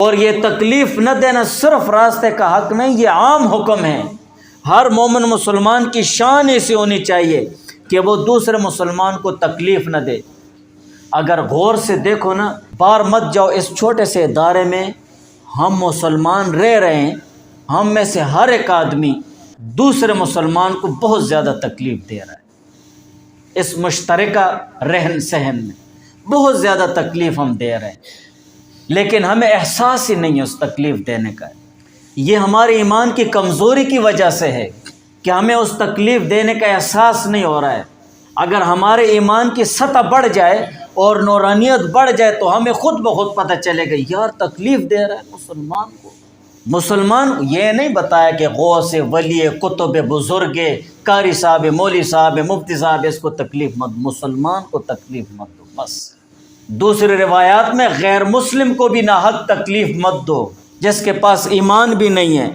اور یہ تکلیف نہ دینا صرف راستے کا حق نہیں، یہ عام حکم ہے۔ ہر مومن مسلمان کی شان ایسی ہونی چاہیے کہ وہ دوسرے مسلمان کو تکلیف نہ دے۔ اگر غور سے دیکھو نا، باہر مت جاؤ، اس چھوٹے سے ادارے میں ہم مسلمان رہ رہے ہیں، ہم میں سے ہر ایک آدمی دوسرے مسلمان کو بہت زیادہ تکلیف دے رہا ہے۔ اس مشترکہ رہن سہن میں بہت زیادہ تکلیف ہم دے رہے ہیں، لیکن ہمیں احساس ہی نہیں ہے اس تکلیف دینے کا۔ یہ ہمارے ایمان کی کمزوری کی وجہ سے ہے کہ ہمیں اس تکلیف دینے کا احساس نہیں ہو رہا ہے۔ اگر ہمارے ایمان کی سطح بڑھ جائے اور نورانیت بڑھ جائے تو ہمیں خود بخود پتہ چلے گا یار تکلیف دے رہا ہے مسلمان کو۔ مسلمان یہ نہیں بتایا کہ غوث ولی کتب بزرگ قاری صاحب مولوی صاحب مفتی صاحب اس کو تکلیف مت، مسلمان کو تکلیف مت دو بس۔ دوسری روایات میں غیر مسلم کو بھی ناحق تکلیف مت دو، جس کے پاس ایمان بھی نہیں ہے۔